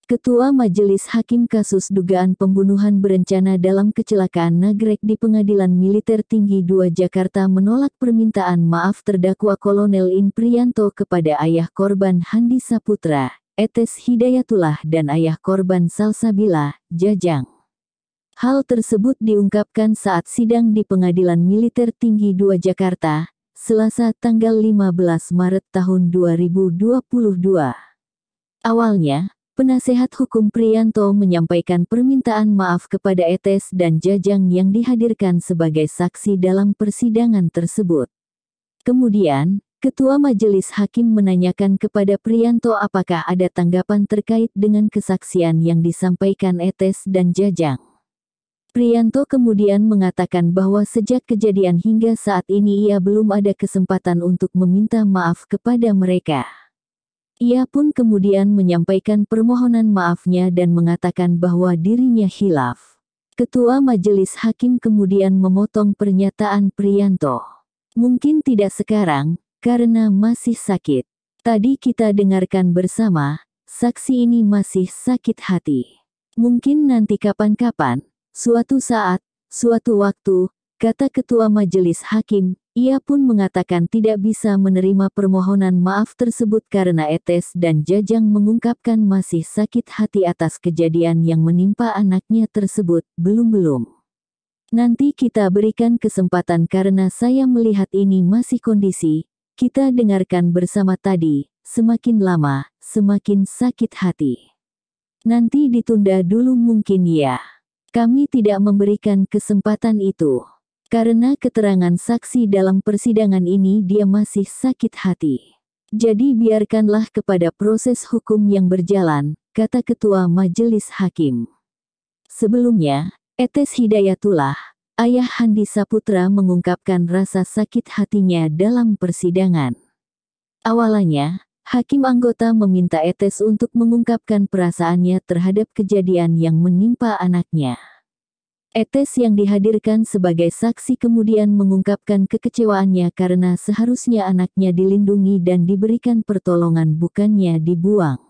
Ketua Majelis Hakim kasus dugaan pembunuhan berencana dalam kecelakaan nagrek di Pengadilan Militer Tinggi 2 Jakarta menolak permintaan maaf terdakwa Kolonel In Priyanto kepada ayah korban Handi Saputra, Etes Hidayatullah dan ayah korban Salsabila, Jajang. Hal tersebut diungkapkan saat sidang di Pengadilan Militer Tinggi 2 Jakarta, Selasa tanggal 15 Maret tahun 2022. Awalnya, penasehat hukum Priyanto menyampaikan permintaan maaf kepada Etes dan Jajang yang dihadirkan sebagai saksi dalam persidangan tersebut. Kemudian, Ketua Majelis Hakim menanyakan kepada Priyanto apakah ada tanggapan terkait dengan kesaksian yang disampaikan Etes dan Jajang. Priyanto kemudian mengatakan bahwa sejak kejadian hingga saat ini ia belum ada kesempatan untuk meminta maaf kepada mereka. Ia pun kemudian menyampaikan permohonan maafnya dan mengatakan bahwa dirinya khilaf. Ketua Majelis Hakim kemudian memotong pernyataan Priyanto. Mungkin tidak sekarang, karena masih sakit. Tadi kita dengarkan bersama, saksi ini masih sakit hati. Mungkin nanti kapan-kapan, suatu saat, suatu waktu, kata Ketua Majelis Hakim. Ia pun mengatakan tidak bisa menerima permohonan maaf tersebut karena Etes dan Jajang mengungkapkan masih sakit hati atas kejadian yang menimpa anaknya tersebut, belum. Nanti kita berikan kesempatan karena saya melihat ini masih kondisi, kita dengarkan bersama tadi, semakin lama, semakin sakit hati. Nanti ditunda dulu mungkin ya. Kami tidak memberikan kesempatan itu. Karena keterangan saksi dalam persidangan ini dia masih sakit hati. Jadi biarkanlah kepada proses hukum yang berjalan, kata Ketua Majelis Hakim. Sebelumnya, Etes Hidayatullah, ayah Handi Saputra mengungkapkan rasa sakit hatinya dalam persidangan. Awalnya, hakim anggota meminta Etes untuk mengungkapkan perasaannya terhadap kejadian yang menimpa anaknya. Etes yang dihadirkan sebagai saksi kemudian mengungkapkan kekecewaannya karena seharusnya anaknya dilindungi dan diberikan pertolongan bukannya dibuang.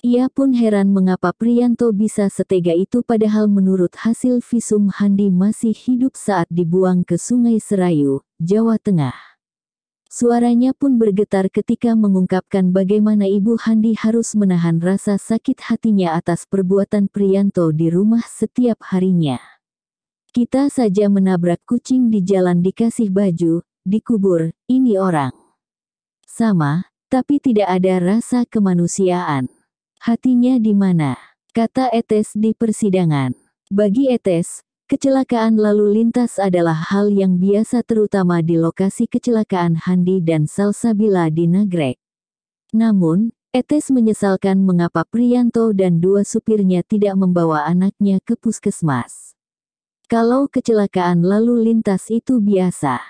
Ia pun heran mengapa Priyanto bisa setega itu padahal menurut hasil visum Handi masih hidup saat dibuang ke Sungai Serayu, Jawa Tengah. Suaranya pun bergetar ketika mengungkapkan bagaimana ibu Handi harus menahan rasa sakit hatinya atas perbuatan Priyanto di rumah setiap harinya. Kita saja menabrak kucing di jalan dikasih baju, dikubur, ini orang. Sama, tapi tidak ada rasa kemanusiaan. Hatinya di mana? Kata Etes di persidangan. Bagi Etes, kecelakaan lalu lintas adalah hal yang biasa terutama di lokasi kecelakaan Handi dan Salsabila di Nagrek. Namun, Etes menyesalkan mengapa Priyanto dan dua supirnya tidak membawa anaknya ke puskesmas. Kalau kecelakaan lalu lintas itu biasa.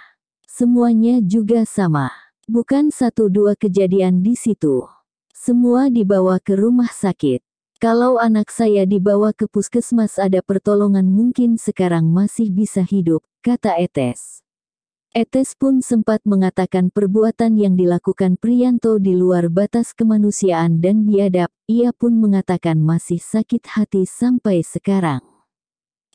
Semuanya juga sama. Bukan 1-2 kejadian di situ. Semua dibawa ke rumah sakit. Kalau anak saya dibawa ke puskesmas ada pertolongan mungkin sekarang masih bisa hidup, kata Etes. Etes pun sempat mengatakan perbuatan yang dilakukan Priyanto di luar batas kemanusiaan dan biadab, ia pun mengatakan masih sakit hati sampai sekarang.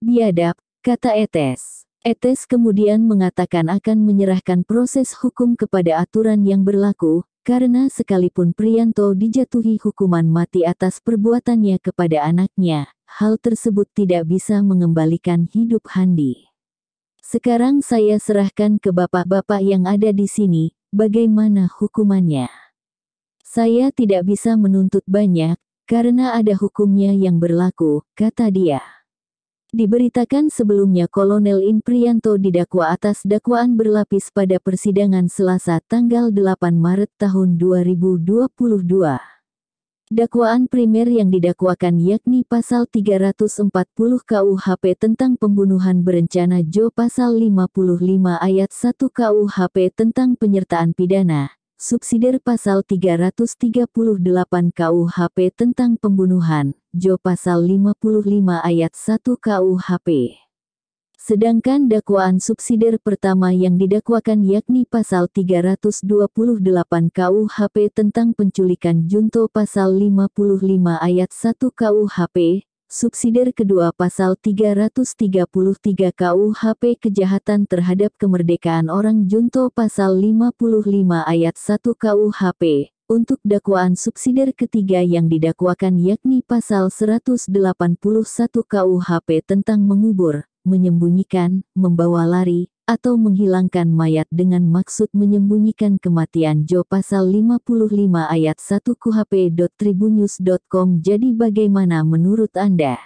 Biadab, kata Etes. Etes kemudian mengatakan akan menyerahkan proses hukum kepada aturan yang berlaku, karena sekalipun Priyanto dijatuhi hukuman mati atas perbuatannya kepada anaknya, hal tersebut tidak bisa mengembalikan hidup Handi. Sekarang saya serahkan ke bapak-bapak yang ada di sini, bagaimana hukumannya. Saya tidak bisa menuntut banyak, karena ada hukumnya yang berlaku, kata dia. Diberitakan sebelumnya Kolonel In Priyanto didakwa atas dakwaan berlapis pada persidangan Selasa tanggal 8 Maret tahun 2022. Dakwaan primer yang didakwakan yakni pasal 340 KUHP tentang pembunuhan berencana Jo pasal 55 ayat 1 KUHP tentang penyertaan pidana, subsidiar pasal 338 KUHP tentang pembunuhan, Jo pasal 55 ayat 1 KUHP. Sedangkan dakwaan subsidiar pertama yang didakwakan yakni pasal 328 KUHP tentang penculikan junto pasal 55 ayat 1 KUHP, subsidiar kedua pasal 333 KUHP kejahatan terhadap kemerdekaan orang junto pasal 55 ayat 1 KUHP. Untuk dakwaan subsidiar ketiga yang didakwakan yakni pasal 181 KUHP tentang mengubur, menyembunyikan, membawa lari, atau menghilangkan mayat dengan maksud menyembunyikan kematian Jo pasal 55 ayat 1 KUHP.tribunnews.com. Jadi bagaimana menurut Anda?